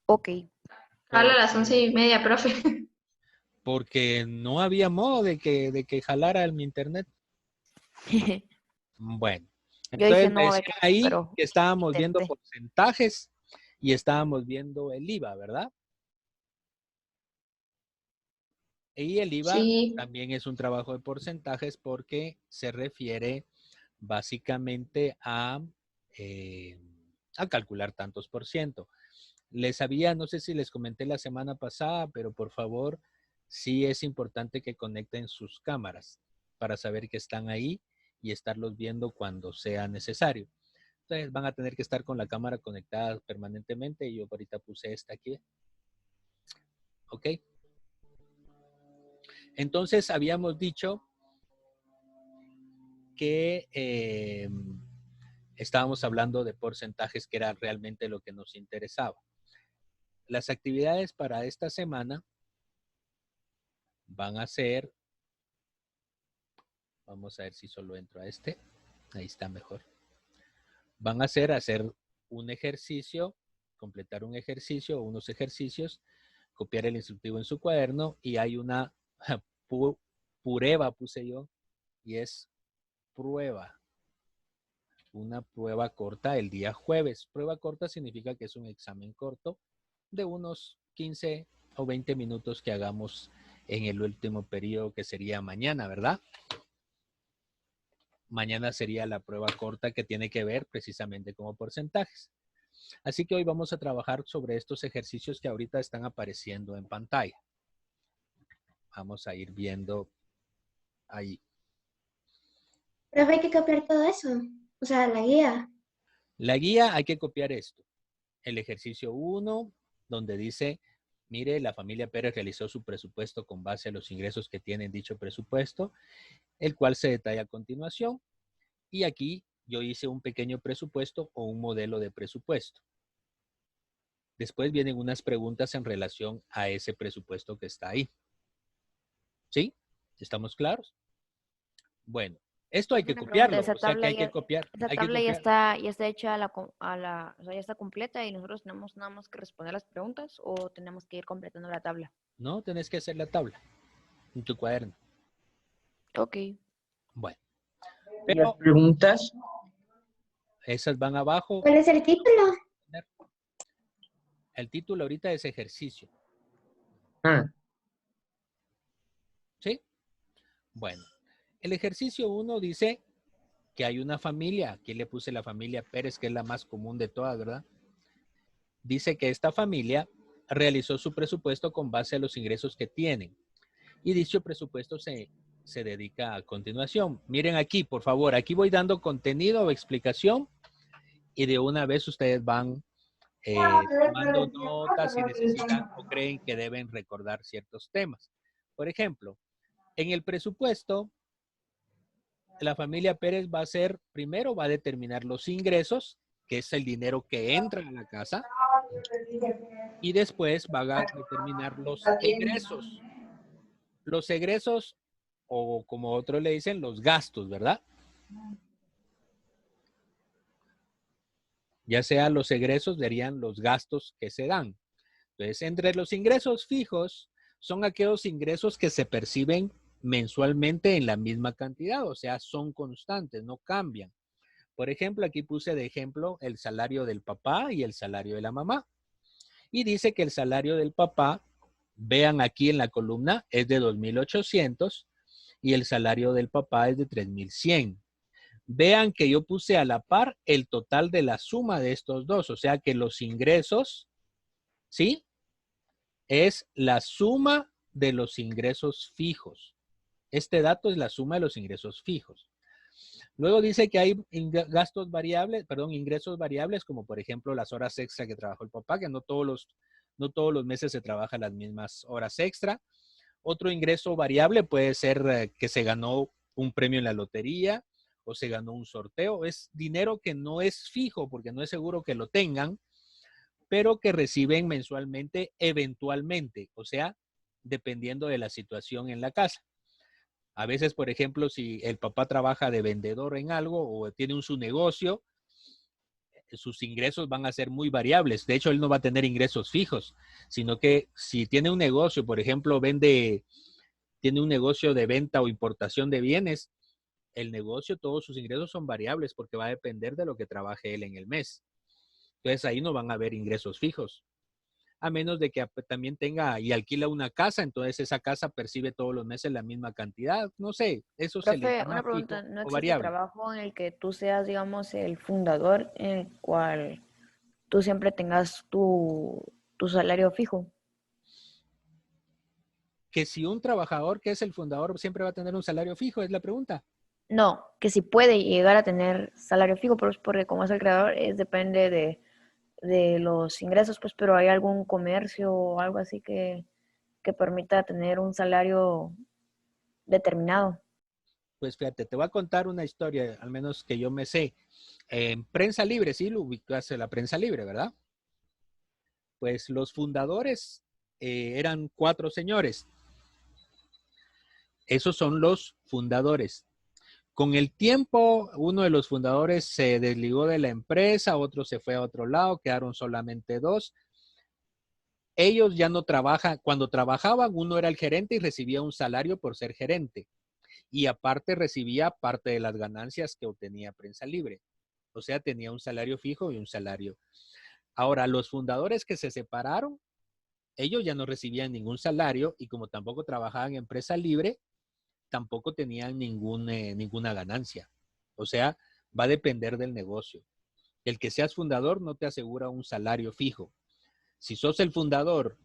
Ok. Jala a las 11:30, profe. Porque no había modo de que jalara mi internet. Bueno, Yo dije entonces me no, decían ahí pero que estábamos viendo intenté. porcentajes y estábamos viendo el IVA, ¿verdad? Y el IVA Sí, también es un trabajo de porcentajes porque se refiere básicamente a calcular tantos por ciento. No sé si les comenté la semana pasada, pero por favor, sí es importante que conecten sus cámaras para saber que están ahí y estarlos viendo cuando sea necesario. Entonces van a tener que estar con la cámara conectada permanentemente y yo ahorita puse esta aquí. ¿Ok? Entonces habíamos dicho que estábamos hablando de porcentajes que era realmente lo que nos interesaba. Las actividades para esta semana van a ser, vamos a ver si solo entro a este, ahí está mejor. Van a ser hacer un ejercicio, completar un ejercicio o unos ejercicios, copiar el instructivo en su cuaderno y hay una prueba, puse yo, y es prueba. Una prueba corta el día jueves. Prueba corta significa que es un examen corto de unos 15 o 20 minutos que hagamos en el último periodo que sería mañana, ¿verdad? Mañana sería la prueba corta que tiene que ver precisamente como porcentajes. Así que hoy vamos a trabajar sobre estos ejercicios que ahorita están apareciendo en pantalla. Vamos a ir viendo ahí. Profe, hay que copiar todo eso. O sea, la guía. La guía hay que copiar esto. El ejercicio 1, donde dice, mire, la familia Pérez realizó su presupuesto con base a los ingresos que tiene dicho presupuesto, el cual se detalla a continuación. Y aquí yo hice un pequeño presupuesto o un modelo de presupuesto. Después vienen unas preguntas en relación a ese presupuesto que está ahí. ¿Sí? ¿Estamos claros? Bueno, esto hay que Una pregunta, copiarlo, o sea que hay que copiar, esa hay que tabla copiar. ya está hecha o sea, ya está completa y nosotros tenemos nada más que responder las preguntas o tenemos que ir completando la tabla. No, tenés que hacer la tabla en tu cuaderno. Ok. Bueno, ¿Y las pero preguntas? esas van abajo. ¿Cuál es el título? El título ahorita es ejercicio. Ah, ¿Sí? Bueno, el ejercicio 1 dice que hay una familia. Aquí le puse la familia Pérez, que es la más común de todas, ¿verdad? Dice que esta familia realizó su presupuesto con base a los ingresos que tienen. Y dicho presupuesto se dedica a continuación. Miren aquí, por favor, aquí voy dando contenido o explicación y de una vez ustedes van tomando notas si necesitan o creen que deben recordar ciertos temas. Por ejemplo, en el presupuesto, la familia Pérez va a hacer, primero va a determinar los ingresos, que es el dinero que entra a la casa, y después va a determinar los egresos. Los egresos, o como otros le dicen, los gastos, ¿verdad? Ya sea los egresos, serían los gastos que se dan. Entonces, entre los ingresos fijos, son aquellos ingresos que se perciben mensualmente en la misma cantidad, o sea, son constantes, no cambian. Por ejemplo, aquí puse de ejemplo el salario del papá y el salario de la mamá. Y dice que el salario del papá, vean aquí en la columna, es de 2,800 y el salario del papá es de 3,100. Vean que yo puse a la par el total de la suma de estos dos, o sea que los ingresos, ¿sí? Es la suma de los ingresos fijos. Este dato es la suma de los ingresos fijos. Luego dice que hay gastos variables, perdón, ingresos variables, como por ejemplo las horas extra que trabajó el papá, que no todos los meses se trabajan las mismas horas extra. Otro ingreso variable puede ser que se ganó un premio en la lotería o se ganó un sorteo. Es dinero que no es fijo porque no es seguro que lo tengan, pero que reciben mensualmente eventualmente, o sea, dependiendo de la situación en la casa. A veces, por ejemplo, si el papá trabaja de vendedor en algo o tiene su negocio, sus ingresos van a ser muy variables. De hecho, él no va a tener ingresos fijos, sino que si tiene un negocio, por ejemplo, tiene un negocio de venta o importación de bienes, el negocio, todos sus ingresos son variables porque va a depender de lo que trabaje él en el mes. Entonces ahí no van a haber ingresos fijos. A menos de que también tenga y alquila una casa, entonces esa casa percibe todos los meses la misma cantidad. No sé, eso se le Profe, llama una fijo pregunta, ¿no o existe variable. trabajo en el que tú seas, digamos, el fundador en el cual tú siempre tengas tu salario fijo? Que si un trabajador que es el fundador siempre va a tener un salario fijo, es la pregunta. No, que si puede llegar a tener salario fijo, pero es porque como es el creador, depende de los ingresos, pues, pero hay algún comercio o algo así que permita tener un salario determinado. Pues fíjate, te voy a contar una historia, al menos que yo me sé. En Prensa Libre, sí, lo ubicaste la Prensa Libre, ¿verdad? Pues los fundadores eran 4 señores. Esos son los fundadores. Con el tiempo, uno de los fundadores se desligó de la empresa, otro se fue a otro lado, quedaron solamente 2. Ellos ya no trabajan. Cuando trabajaban, uno era el gerente y recibía un salario por ser gerente. Y aparte recibía parte de las ganancias que obtenía Prensa Libre. O sea, tenía un salario fijo y un salario. Ahora, los fundadores que se separaron, ellos ya no recibían ningún salario y como tampoco trabajaban en Prensa Libre, tampoco tenían ninguna ganancia. O sea, va a depender del negocio. El que seas fundador no te asegura un salario fijo. Si sos el fundador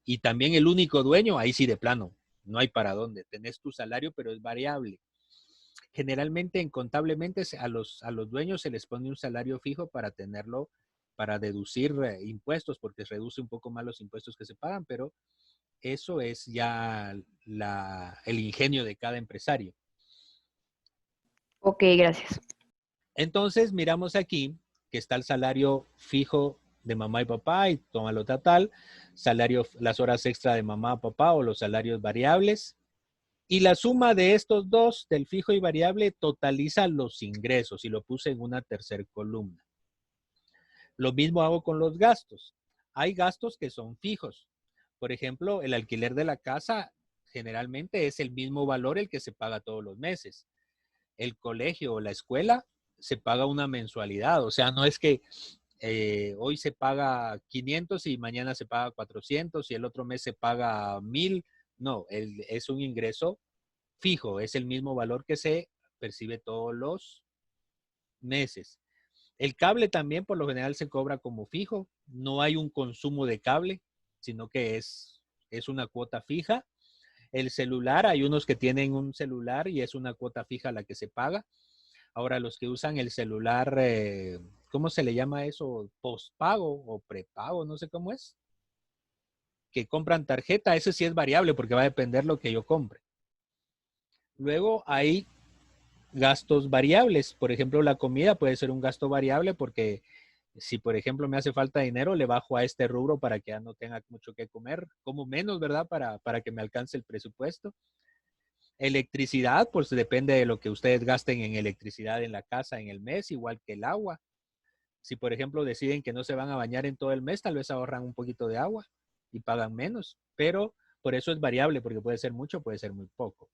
y también el único dueño, ahí sí de plano, no hay para dónde. Tenés tu salario, pero es variable. Generalmente, contablemente, a los dueños se les pone un salario fijo para tenerlo, para deducir impuestos, porque reduce un poco más los impuestos que se pagan, pero eso es ya el ingenio de cada empresario. Ok, gracias. Entonces, miramos aquí que está el salario fijo de mamá y papá y tómalo total, salario, las horas extra de mamá, papá o los salarios variables. Y la suma de estos dos, del fijo y variable, totaliza los ingresos y lo puse en una tercera columna. Lo mismo hago con los gastos. Hay gastos que son fijos. Por ejemplo, el alquiler de la casa generalmente es el mismo valor el que se paga todos los meses. El colegio o la escuela se paga una mensualidad. O sea, no es que hoy se paga 500 y mañana se paga 400 y el otro mes se paga 1000. No, es un ingreso fijo, es el mismo valor que se percibe todos los meses. El cable también por lo general se cobra como fijo, no hay un consumo de cable, sino que es una cuota fija. El celular, hay unos que tienen un celular y es una cuota fija la que se paga. Ahora los que usan el celular, ¿cómo se le llama eso? Postpago o prepago, no sé cómo es. Que compran tarjeta, ese sí es variable porque va a depender lo que yo compre. Luego hay gastos variables. Por ejemplo, la comida puede ser un gasto variable porque si, por ejemplo, me hace falta dinero, le bajo a este rubro para que ya no tenga mucho que comer. Como menos, ¿verdad? Para que me alcance el presupuesto. Electricidad, pues depende de lo que ustedes gasten en electricidad en la casa en el mes, igual que el agua. Si, por ejemplo, deciden que no se van a bañar en todo el mes, tal vez ahorran un poquito de agua y pagan menos. Pero por eso es variable, porque puede ser mucho, puede ser muy poco.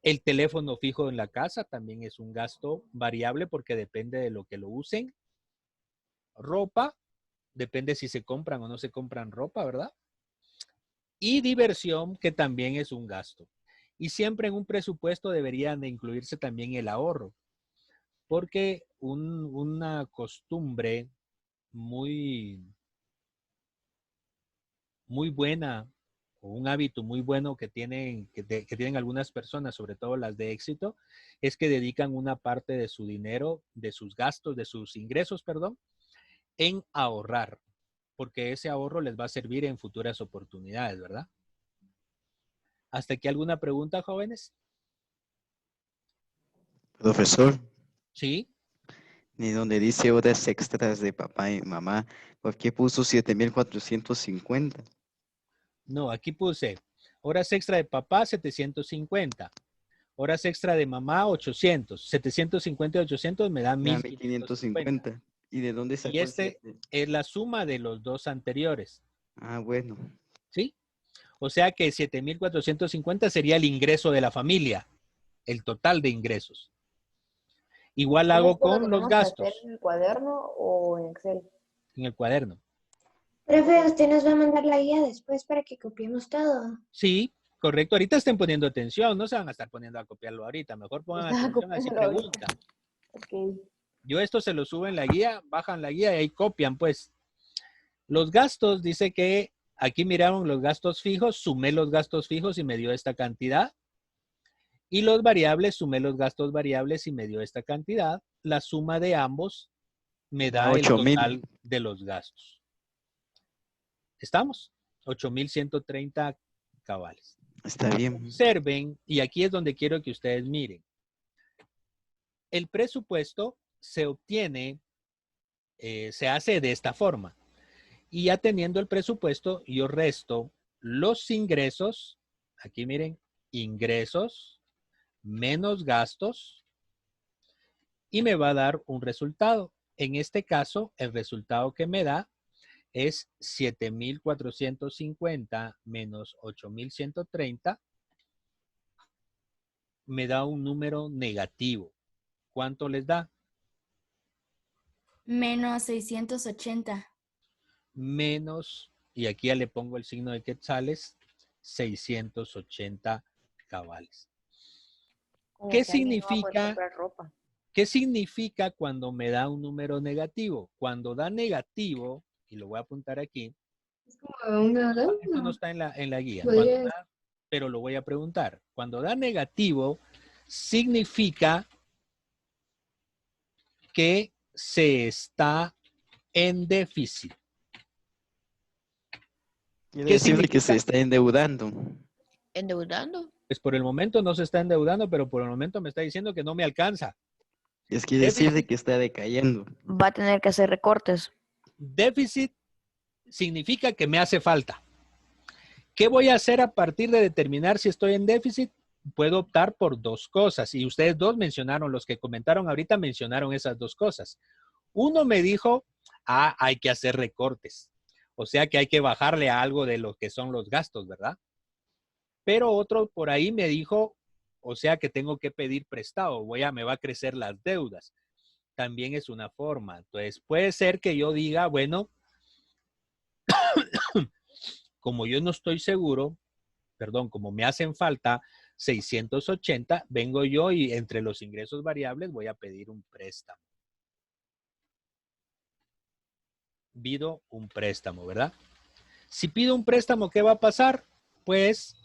El teléfono fijo en la casa también es un gasto variable porque depende de lo que lo usen. Ropa, depende si se compran o no se compran ropa, ¿verdad? Y diversión, que también es un gasto. Y siempre en un presupuesto deberían de incluirse también el ahorro, porque una costumbre muy, muy buena o un hábito muy bueno que tienen algunas personas, sobre todo las de éxito, es que dedican una parte de su dinero, de sus gastos, de sus ingresos, perdón, en ahorrar, porque ese ahorro les va a servir en futuras oportunidades, ¿verdad? ¿Hasta aquí alguna pregunta, jóvenes? Profesor, Sí. ni donde dice horas extras de papá y mamá, ¿por qué puso 7,450? No, aquí puse horas extra de papá, 750. Horas extra de mamá, 800. 750 y 800 me da Ya 1550. 1,550. ¿Y de dónde sacó Y el este 7? es la suma de los dos anteriores, Ah, bueno. ¿sí? O sea que 7,450 sería el ingreso de la familia, el total de ingresos. Igual ¿Y hago esto lo con los tenemos que hacer gastos en el cuaderno o en Excel? en el cuaderno. Profe, usted nos va a mandar la guía después para que copiemos todo. Sí, correcto. Ahorita estén poniendo atención, no se van a estar poniendo a copiarlo ahorita. Mejor pongan Estaba atención, así copiándolo ahorita. preguntan. Ok. Yo esto se lo subo en la guía, bajan la guía y ahí copian, pues. Los gastos, dice que aquí miraron los gastos fijos, sumé los gastos fijos y me dio esta cantidad. Y los variables, sumé los gastos variables y me dio esta cantidad. La suma de ambos me da el 8,000. total de los gastos. ¿Estamos? 8,130 cabales. Está bien. Observen, y aquí es donde quiero que ustedes miren. El presupuesto se obtiene, se hace de esta forma. Y ya teniendo el presupuesto, yo resto los ingresos, aquí miren, ingresos menos gastos, y me va a dar un resultado. En este caso, el resultado que me da es 7,450 menos 8,130. Me da un número negativo. ¿Cuánto les da? Menos 680. Menos, y aquí ya le pongo el signo de quetzales, 680 cabales. Como ¿Qué que alguien no va a poder significa? comprar ropa. ¿Qué significa cuando me da un número negativo? Cuando da negativo, y lo voy a apuntar aquí, Es como un galón. esto no está en la guía, Podría- pero lo voy a preguntar. Cuando da negativo, significa que se está en déficit. Quiere ¿Qué decir que significa? se está endeudando. ¿Endeudando? Pues por el momento no se está endeudando, pero por el momento me está diciendo que no me alcanza. Es quiere decir de que está decayendo. Va a tener que hacer recortes. Déficit significa que me hace falta. ¿Qué voy a hacer a partir de determinar si estoy en déficit? Puedo optar por dos cosas. Y ustedes dos mencionaron, los que comentaron ahorita mencionaron esas dos cosas. Uno me dijo, hay que hacer recortes. O sea que hay que bajarle a algo de lo que son los gastos, ¿verdad? Pero otro por ahí me dijo, o sea que tengo que pedir prestado, me va a crecer las deudas. También es una forma. Entonces puede ser que yo diga, bueno, como yo no estoy seguro, como me hacen falta 680, vengo yo y entre los ingresos variables voy a pedir un préstamo. Pido un préstamo, ¿verdad? Si pido un préstamo, ¿qué va a pasar? Pues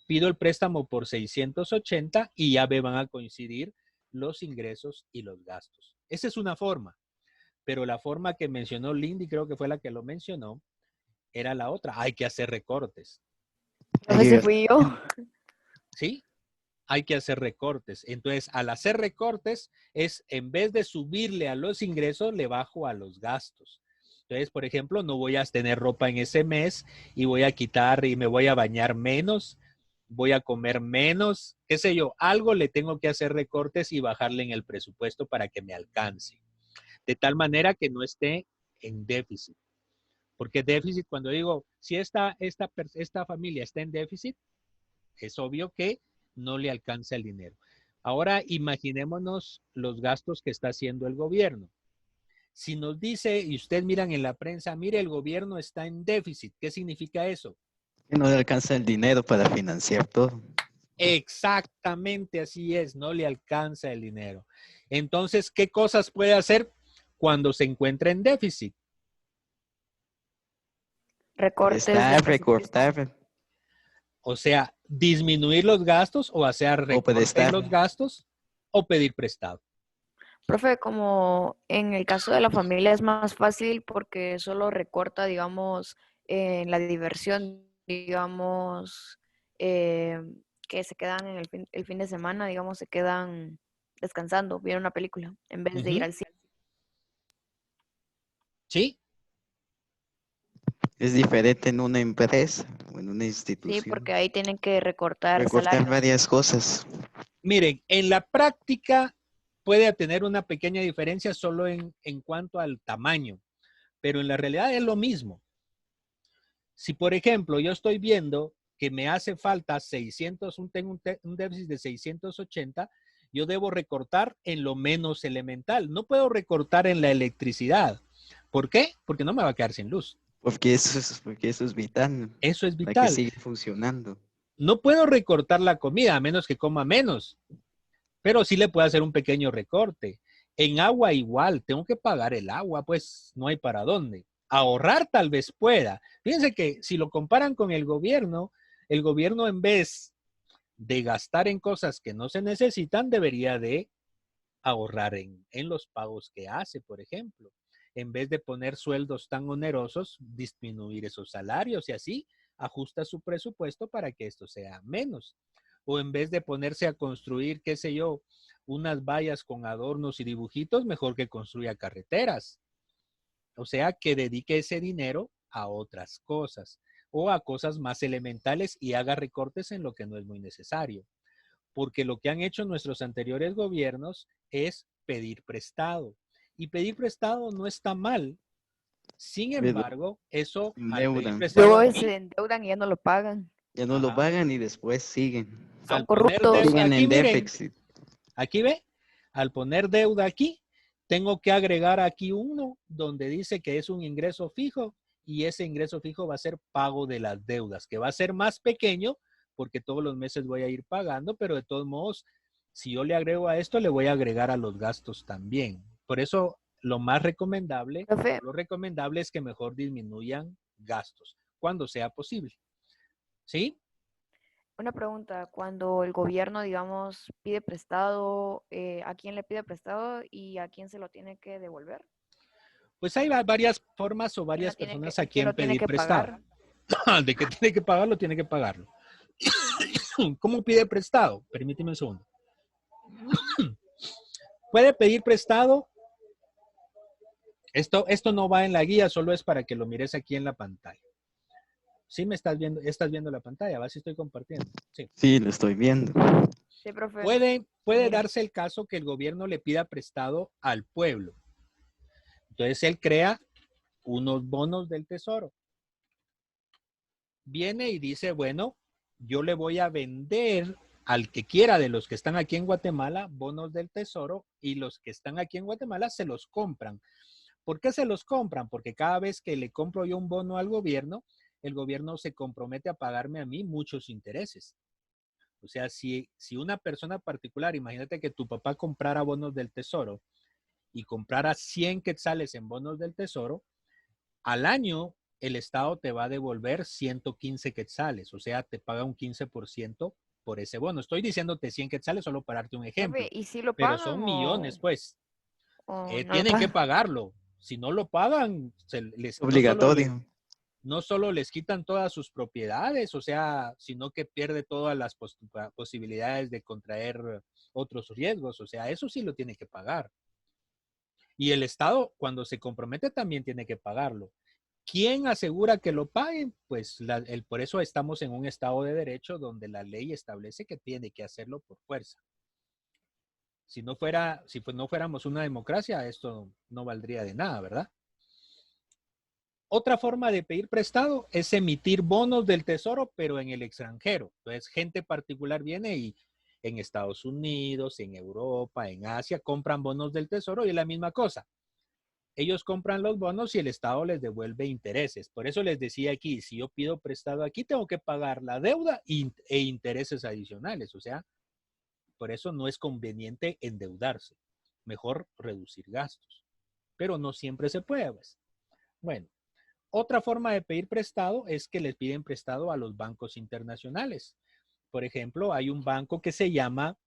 pido el préstamo por 680 y ya me van a coincidir los ingresos y los gastos. Esa es una forma, pero la forma que mencionó Lindy, creo que fue la que lo mencionó, era la otra. Hay que hacer recortes. No sé si fui yo. ¿Sí? Hay que hacer recortes. Entonces, al hacer recortes, es en vez de subirle a los ingresos, le bajo a los gastos. Entonces, por ejemplo, no voy a tener ropa en ese mes y voy a quitar y me voy a bañar menos, voy a comer menos, qué sé yo, algo le tengo que hacer recortes y bajarle en el presupuesto para que me alcance. De tal manera que no esté en déficit. Porque déficit, cuando digo, si esta familia está en déficit, es obvio que no le alcanza el dinero. Ahora imaginémonos los gastos que está haciendo el gobierno. Si nos dice, y ustedes miran en la prensa, mire, el gobierno está en déficit, ¿qué significa eso? Que no le alcanza el dinero para financiar todo. Exactamente así es, no le alcanza el dinero. Entonces, ¿qué cosas puede hacer cuando se encuentra en déficit? Recortes. Recortar. O sea, disminuir los gastos o hacer recortes en los gastos o pedir prestado. Profe, como en el caso de la familia es más fácil porque solo recorta, digamos, en la diversión, digamos, que se quedan en el fin de semana, digamos, se quedan descansando, viendo una película, en vez de ir al cine. ¿Sí? Es diferente en una empresa o en una institución. Sí, porque ahí tienen que recortar salarios. Varias cosas. Miren, en la práctica puede tener una pequeña diferencia solo en cuanto al tamaño, pero en la realidad es lo mismo. Si, por ejemplo, yo estoy viendo que me hace falta 600, tengo un déficit de 680, yo debo recortar en lo menos elemental. No puedo recortar en la electricidad. ¿Por qué? Porque no me va a quedar sin luz. Porque eso es vital. Eso es Para que vital. siga funcionando. No puedo recortar la comida a menos que coma menos, pero sí le puedo hacer un pequeño recorte. En agua igual, tengo que pagar el agua, pues no hay para dónde. Ahorrar tal vez pueda. Fíjense que si lo comparan con el gobierno en vez de gastar en cosas que no se necesitan, debería de ahorrar en los pagos que hace, por ejemplo. En vez de poner sueldos tan onerosos, disminuir esos salarios y así ajusta su presupuesto para que esto sea menos. O en vez de ponerse a construir, qué sé yo, unas vallas con adornos y dibujitos, mejor que construya carreteras. O sea, que dedique ese dinero a otras cosas o a cosas más elementales y haga recortes en lo que no es muy necesario. Porque lo que han hecho nuestros anteriores gobiernos es pedir prestado. Y pedir prestado no está mal. Sin embargo, eso al pedir prestado Luego aquí, se endeudan y ya no lo pagan. Ya no lo Ajá. pagan y después siguen. Son al poner corruptos. deuda Siguen aquí, en miren, déficit. aquí ve, al poner deuda aquí, tengo que agregar aquí uno donde dice que es un ingreso fijo y ese ingreso fijo va a ser pago de las deudas, que va a ser más pequeño porque todos los meses voy a ir pagando, pero de todos modos, si yo le agrego a esto, le voy a agregar a los gastos también. Por eso, lo más recomendable, Profe, lo recomendable es que mejor disminuyan gastos cuando sea posible. ¿Sí? una pregunta. Cuando el gobierno, digamos, pide prestado, ¿a quién le pide prestado y a quién se lo tiene que devolver? Pues hay varias formas o ¿Quién varias personas a quién quien lo tiene pedir que prestado. pagar? De que tiene que pagarlo, tiene que pagarlo. ¿Cómo pide prestado? Permíteme un segundo. Puede pedir prestado. Esto no va en la guía, solo es para que lo mires aquí en la pantalla. Sí, me estás viendo la pantalla, ¿va? Si estoy compartiendo. Sí. Sí, lo estoy viendo. Sí, profe. Puede Mire. darse el caso que el gobierno le pida prestado al pueblo. Entonces él crea unos bonos del tesoro. Viene y dice, bueno, yo le voy a vender al que quiera de los que están aquí en Guatemala bonos del tesoro y los que están aquí en Guatemala se los compran. ¿Por qué se los compran? Porque cada vez que le compro yo un bono al gobierno, el gobierno se compromete a pagarme a mí muchos intereses. O sea, si una persona particular, imagínate que tu papá comprara bonos del tesoro y comprara 100 quetzales en bonos del tesoro, al año el Estado te va a devolver 115 quetzales, o sea, te paga un 15% por ese bono. Estoy diciéndote 100 quetzales solo para darte un ejemplo, Profe, ¿y si lo pero pagan son millones, pues. o no lo Tienen que pagan? pagarlo. Si no lo pagan, Obligatorio. no solo les quitan todas sus propiedades, o sea, sino que pierde todas las posibilidades de contraer otros riesgos, o sea, eso sí lo tiene que pagar. Y el Estado, cuando se compromete, también tiene que pagarlo. ¿Quién asegura que lo paguen? Pues por eso estamos en un Estado de Derecho donde la ley establece que tiene que hacerlo por fuerza. Si no fuéramos una democracia, esto no valdría de nada, ¿verdad? Otra forma de pedir prestado es emitir bonos del tesoro, pero en el extranjero. Entonces, gente particular viene y en Estados Unidos, en Europa, en Asia, compran bonos del tesoro y es la misma cosa. Ellos compran los bonos y el Estado les devuelve intereses. Por eso les decía aquí, si yo pido prestado aquí, tengo que pagar la deuda e intereses adicionales. O sea, por eso no es conveniente endeudarse. Mejor reducir gastos. Pero no siempre se puede, pues. Bueno, otra forma de pedir prestado es que les piden prestado a los bancos internacionales. Por ejemplo, hay un banco que se llama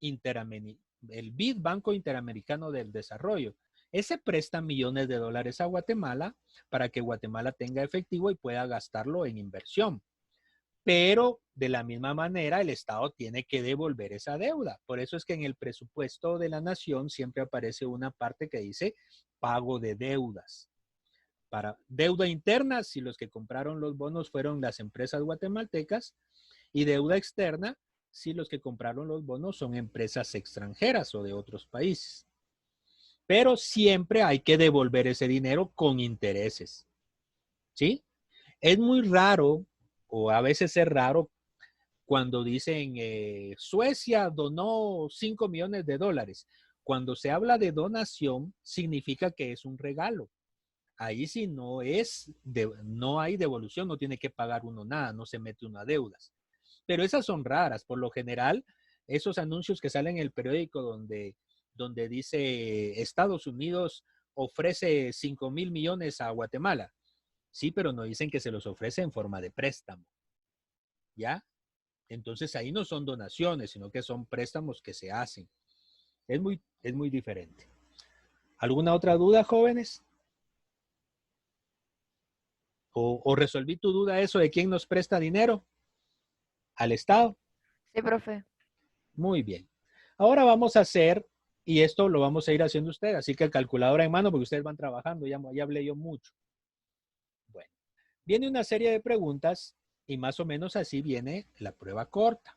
el BID, Banco Interamericano del Desarrollo. Ese presta millones de dólares a Guatemala para que Guatemala tenga efectivo y pueda gastarlo en inversión. Pero de la misma manera el Estado tiene que devolver esa deuda. Por eso es que en el presupuesto de la nación siempre aparece una parte que dice pago de deudas. Para deuda interna, si los que compraron los bonos fueron las empresas guatemaltecas, y deuda externa, si los que compraron los bonos son empresas extranjeras o de otros países. Pero siempre hay que devolver ese dinero con intereses. ¿Sí? Es muy raro, o a veces es raro, cuando dicen Suecia donó 5 millones de dólares. Cuando se habla de donación, significa que es un regalo. Ahí sí no hay devolución, no tiene que pagar uno nada, no se mete uno a deudas. Pero esas son raras. Por lo general, esos anuncios que salen en el periódico donde dice Estados Unidos ofrece 5,000 millones a Guatemala. Sí, pero no dicen que se los ofrece en forma de préstamo. ¿Ya? Entonces ahí no son donaciones, sino que son préstamos que se hacen. Es muy diferente. ¿Alguna otra duda, jóvenes? ¿O resolví tu duda eso de quién nos presta dinero? ¿Al Estado? Sí, profe. Muy bien. Ahora vamos a hacer, y esto lo vamos a ir haciendo ustedes, así que calculadora en mano porque ustedes van trabajando, ya hablé yo mucho. Bueno, viene una serie de preguntas y más o menos así viene la prueba corta.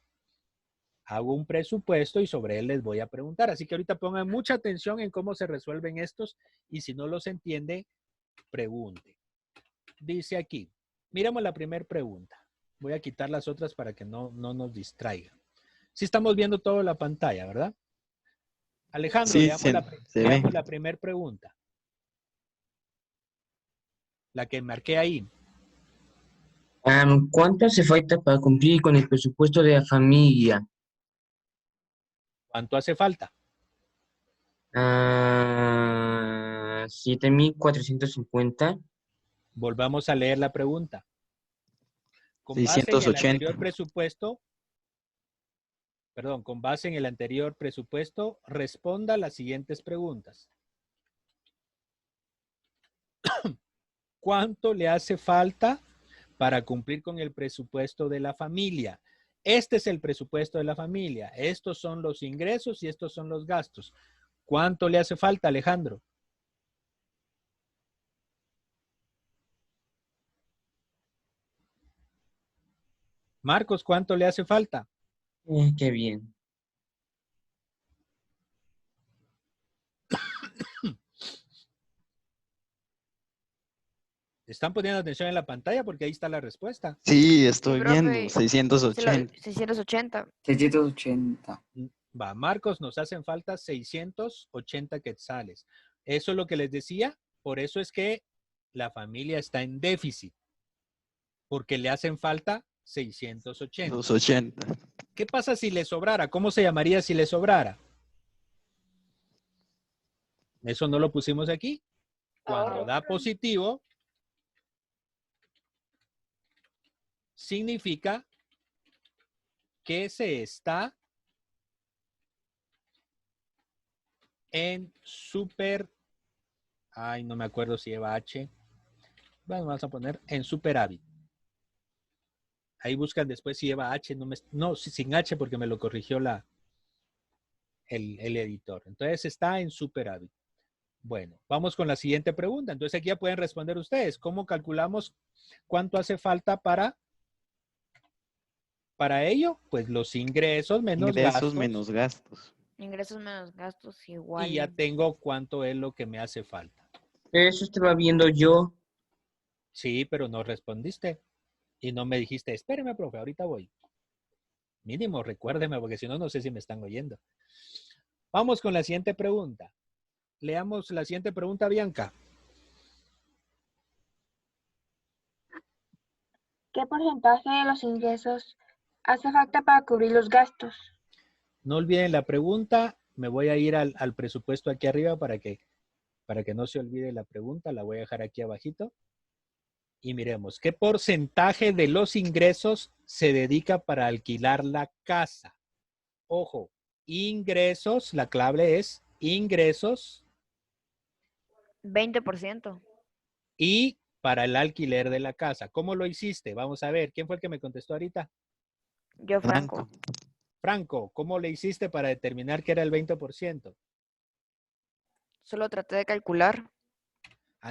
Hago un presupuesto y sobre él les voy a preguntar. Así que ahorita pongan mucha atención en cómo se resuelven estos y si no los entiende, pregunte. Dice aquí, miremos la primera pregunta. Voy a quitar las otras para que no nos distraigan. Sí estamos viendo toda la pantalla, ¿verdad? Alejandro, Sí, leamos la primera pregunta. La que marqué ahí. ¿Cuánto hace falta para cumplir con el presupuesto de la familia? ¿Cuánto hace falta? 7.450. Volvamos a leer la pregunta. Con base en el 680. anterior presupuesto, con base en el anterior presupuesto, responda las siguientes preguntas. ¿Cuánto le hace falta para cumplir con el presupuesto de la familia? Este es el presupuesto de la familia. Estos son los ingresos y estos son los gastos. ¿Cuánto le hace falta, Alejandro? Marcos, ¿cuánto le hace falta? Qué bien. ¿Están poniendo atención en la pantalla? Porque ahí está la respuesta. Sí, estoy profe. viendo. 680. 680. 680. Va, Marcos, nos hacen falta 680 quetzales. Eso es lo que les decía. Por eso es que la familia está en déficit. Porque le hacen falta 680. 280. ¿Qué pasa si le sobrara? ¿Cómo se llamaría si le sobrara? Eso no lo pusimos aquí. Cuando da positivo, significa que se está en super, no me acuerdo si lleva H. Bueno, vamos a poner en superávit. Ahí buscan después si lleva H, no, sin H porque me lo corrigió el editor. Entonces está en superávit. Bueno, vamos con la siguiente pregunta. Entonces aquí ya pueden responder ustedes. ¿Cómo calculamos cuánto hace falta para ello? Pues los ingresos menos gastos. Menos gastos. Ingresos menos gastos igual. Y ya tengo cuánto es lo que me hace falta. Eso estaba viendo yo. Sí, pero no respondiste. Y no me dijiste, espéreme, profe, ahorita voy. Mínimo, recuérdeme, porque si no, no sé si me están oyendo. Vamos con la siguiente pregunta. Leamos la siguiente pregunta, Bianca. ¿Qué porcentaje de los ingresos hace falta para cubrir los gastos? No olviden la pregunta. Me voy a ir al presupuesto aquí arriba para que no se olvide la pregunta. La voy a dejar aquí abajito. Y miremos, ¿qué porcentaje de los ingresos se dedica para alquilar la casa? Ojo, ingresos, la clave es ingresos. 20%. Y para el alquiler de la casa. ¿Cómo lo hiciste? Vamos a ver. ¿Quién fue el que me contestó ahorita? Yo, Franco. Franco, ¿cómo le hiciste para determinar que era el 20%? Solo traté de calcular.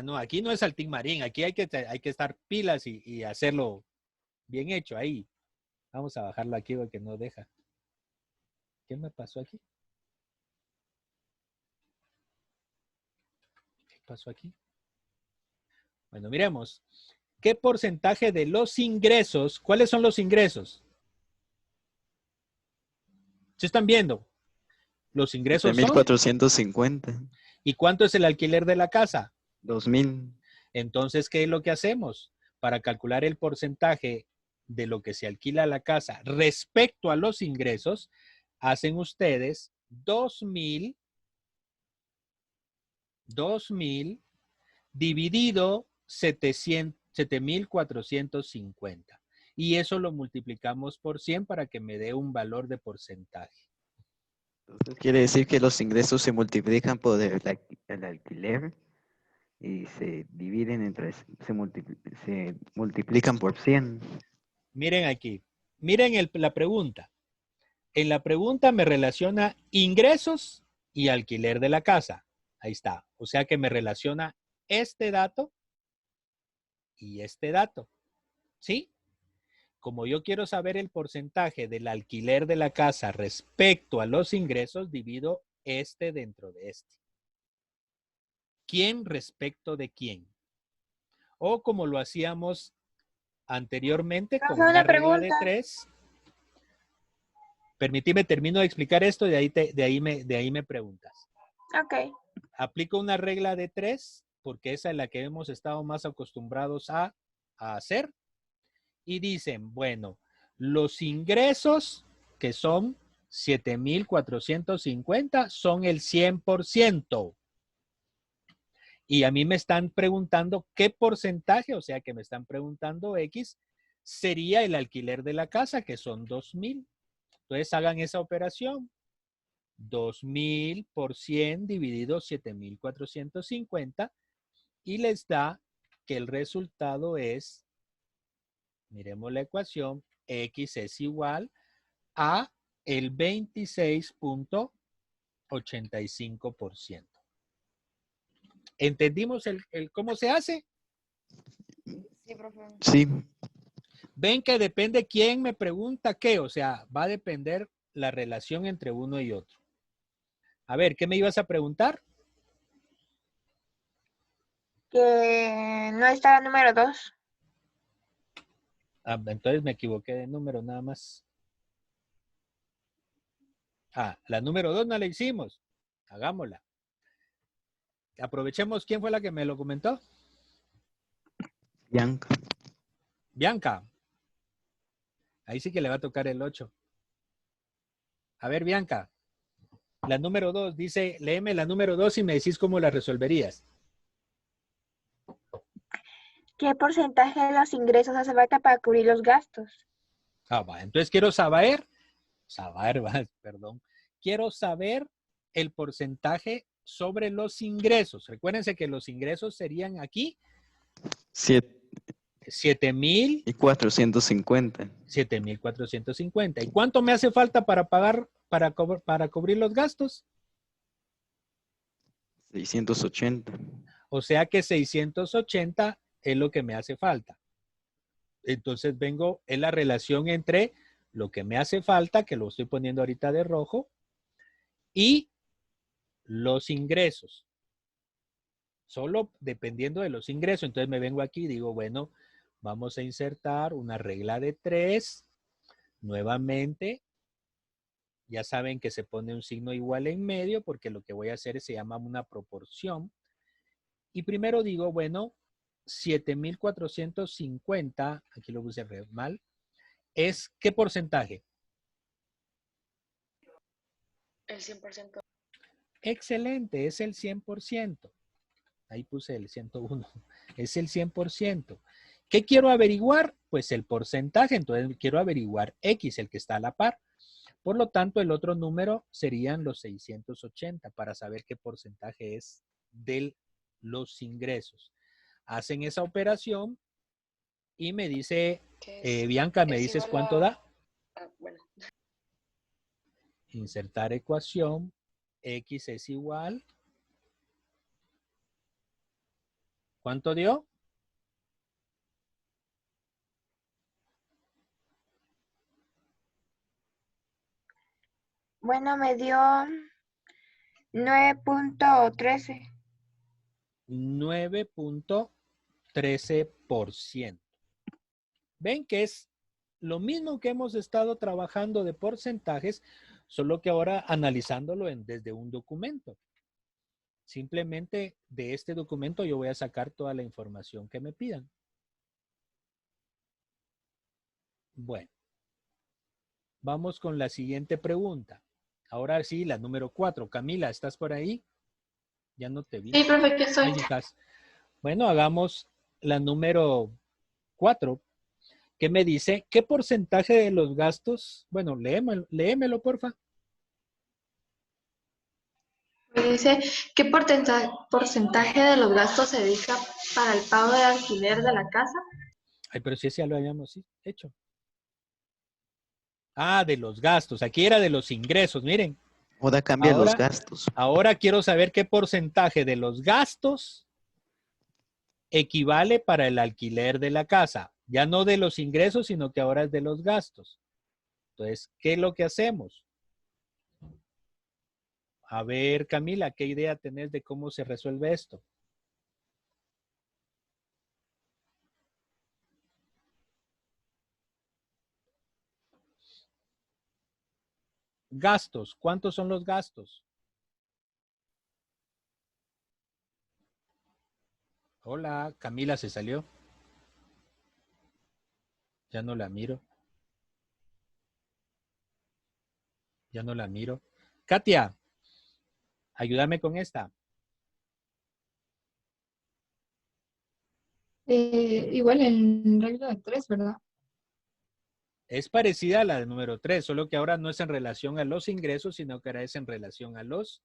No, aquí no es Altín Marín. Aquí hay que estar pilas y hacerlo bien hecho ahí. Vamos a bajarlo aquí porque no deja. ¿Qué me pasó aquí? ¿Qué pasó aquí? Bueno, miremos. ¿Qué porcentaje de los ingresos? ¿Cuáles son los ingresos? ¿Se están viendo? Los ingresos son. 7.450. ¿Y cuánto es el alquiler de la casa? 2.000. Entonces, ¿qué es lo que hacemos? Para calcular el porcentaje de lo que se alquila la casa respecto a los ingresos, hacen ustedes 2.000 dividido 7.450. Y eso lo multiplicamos por 100 para que me dé un valor de porcentaje. Entonces quiere decir que los ingresos se multiplican por el alquiler y se dividen entre, se multiplican por 100. Miren aquí. Miren la pregunta. En la pregunta me relaciona ingresos y alquiler de la casa. Ahí está. O sea que me relaciona este dato y este dato. ¿Sí? Como yo quiero saber el porcentaje del alquiler de la casa respecto a los ingresos, divido este dentro de este. ¿Quién respecto de quién? O como lo hacíamos anteriormente con Profe, una una regla de pregunta. 3. Permíteme, termino de explicar esto y de ahí me preguntas. Ok. Aplico una regla de 3 porque esa es la que hemos estado más acostumbrados a hacer. Y dicen, bueno, los ingresos que son 7.450 son el 100%. Y a mí me están preguntando qué porcentaje, o sea que me están preguntando X, sería el alquiler de la casa, que son 2.000. Entonces hagan esa operación. 2.000 por 100 dividido 7.450 y les da que el resultado es, miremos la ecuación, X es igual a el 26.85%. ¿Entendimos el cómo se hace? Sí, profe. Sí, Ven que depende quién me pregunta qué, o sea, va a depender la relación entre uno y otro. A ver, ¿qué me ibas a preguntar? Que no está el número 2. Ah, entonces me equivoqué de número nada más. Ah, la número 2 no la hicimos. Hagámosla. Aprovechemos quién fue la que me lo comentó. Bianca. Bianca. Ahí sí que le va a tocar el 8. A ver, Bianca. La número 2 dice, léeme la número 2 y me decís cómo la resolverías. ¿Qué porcentaje de los ingresos hace falta para cubrir los gastos? Ah, va. Entonces quiero saber, perdón. Quiero saber el porcentaje sobre los ingresos. Recuérdense que los ingresos serían aquí 7.000 y 450. 7.450. ¿Y cuánto me hace falta para pagar, para cubrir los gastos? 680. O sea que 680 es lo que me hace falta. Entonces es la relación entre lo que me hace falta, que lo estoy poniendo ahorita de rojo, y los ingresos. Solo dependiendo de los ingresos. Entonces me vengo aquí y digo, bueno, vamos a insertar una regla de 3. Nuevamente, ya saben que se pone un signo igual en medio porque lo que voy a hacer se llama una proporción. Y primero digo, bueno, 7.450, aquí lo puse mal, ¿es qué porcentaje? El 100%. Excelente, es el 100%. Ahí puse el 101. Es el 100%. ¿Qué quiero averiguar? Pues el porcentaje. Entonces quiero averiguar X, el que está a la par. Por lo tanto, el otro número serían los 680 para saber qué porcentaje es de los ingresos. Hacen esa operación y me dice, Bianca, ¿me dices cuánto da? Bueno. Insertar ecuación. X es igual. ¿Cuánto dio? Bueno, Bueno, me dio 9.13. 9.13%. Ven que es lo mismo que hemos estado trabajando de porcentajes, solo que ahora analizándolo desde un documento. Simplemente de este documento yo voy a sacar toda la información que me pidan. Bueno, vamos con la siguiente pregunta. Ahora sí, la número 4. Camila, ¿estás por ahí? Ya no te vi. Sí, profe, que soy. Ahí estás. Bueno, hagamos la número 4. ¿Qué me dice? ¿Qué porcentaje de los gastos? Bueno, léemelo, porfa. Me dice, ¿qué porcentaje de los gastos se dedica para el pago de alquiler de la casa? Ay, pero si ese ya lo habíamos hecho. Ah, de los gastos. Aquí era de los ingresos, miren. Ahora cambia los Ahora- gastos. Ahora quiero saber qué porcentaje de los gastos equivale para el alquiler de la casa. Ya no de los ingresos, sino que ahora es de los gastos. Entonces, ¿qué es lo que hacemos? A ver, Camila, ¿qué idea tenés de cómo se resuelve esto? Gastos. ¿Cuántos son los gastos? Hola, Camila se salió. Ya no la miro. Ya no la miro. Katia, ayúdame con esta. Igual en regla de 3, ¿verdad? Es parecida a la del número 3, solo que ahora no es en relación a los ingresos, sino que ahora es en relación a los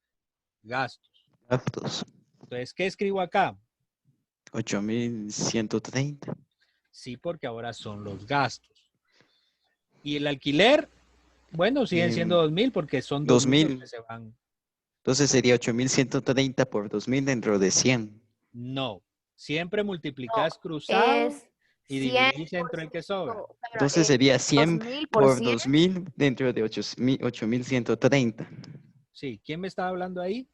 gastos. Gastos. Entonces, ¿qué escribo acá? 8.130. Sí, porque ahora son los gastos. Y el alquiler, bueno, siguen siendo 2,000 porque son 2,000 los que se van. Entonces sería 8.130 por 2.000 dentro de 100. No, siempre multiplicas cruzado Es y 100 dividís entre el que sobra. Entonces sería 100 2,000 por 100. 2.000 dentro de 8.130. Sí, ¿quién me estaba hablando ahí?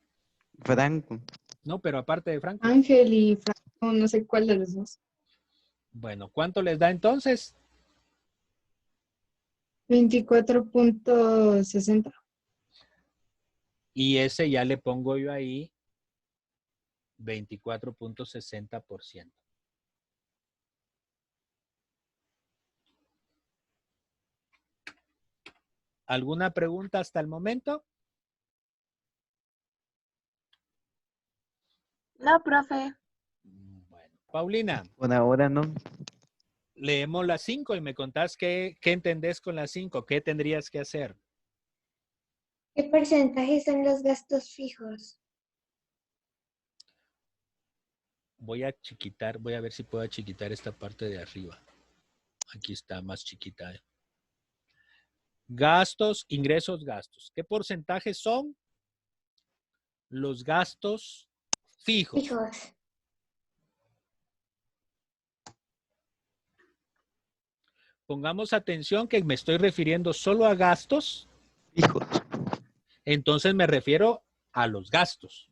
Franco. No, pero aparte de Franco. Ángel y Franco, no sé cuál de los dos. Bueno, ¿cuánto les da entonces? 24.60. Y ese ya le pongo yo ahí 24.60%. ¿Alguna pregunta hasta el momento? No, profe. Bueno, Paulina, Por ahora no. leemos las 5 y me contás qué entendés con las 5, qué tendrías que hacer. ¿Qué porcentaje son los gastos fijos? Voy a ver si puedo chiquitar esta parte de arriba. Aquí está más chiquita. Gastos, ingresos, gastos. ¿Qué porcentaje son los gastos fijos? Fijos. Pongamos atención que me estoy refiriendo solo a gastos. Fijos. Entonces me refiero a los gastos.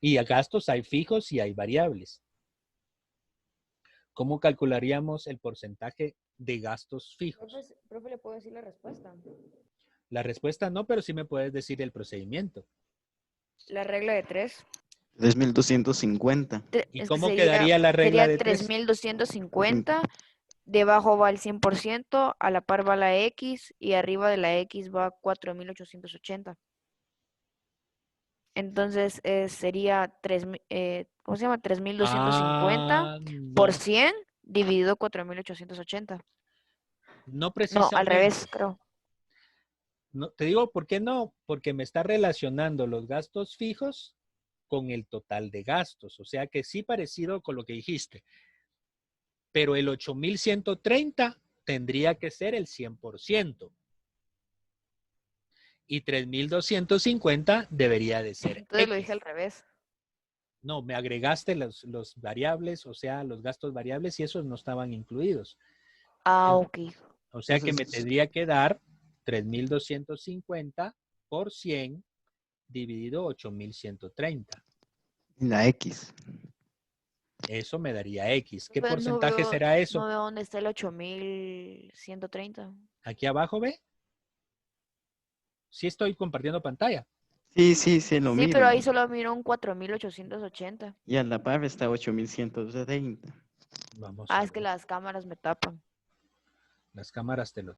Y a gastos hay fijos y hay variables. ¿Cómo calcularíamos el porcentaje de gastos fijos? Profe, ¿le puedo decir la respuesta? La respuesta no, pero sí me puedes decir el procedimiento. La regla de 3. 3.250. ¿Y cómo quedaría la regla de 3? 3.250. Debajo va el 100%, a la par va la X y arriba de la X va 4.880. Entonces sería 3.250 por 100 dividido 4.880. No No, precisamente. al revés, creo. No, te digo, ¿por qué no? Porque me está relacionando los gastos fijos con el total de gastos. O sea que sí parecido con lo que dijiste. Pero el 8.130 tendría que ser el 100%. Y 3.250 debería de ser Entonces lo X. dije al revés. No, me agregaste los variables, o sea, los gastos variables y esos no estaban incluidos. Ah, ok. O sea que me tendría que dar 3.250 por 100 dividido 8.130. La X. Eso me daría X. ¿Qué Pero porcentaje será eso? No veo dónde está el 8.130. Aquí abajo, ¿ve? Sí estoy compartiendo pantalla. Sí, lo Sí, miro. pero ahí solo miro un 4.880. Y a la par está 8.130. Vamos a Es que ver. las cámaras me tapan. Las cámaras te lo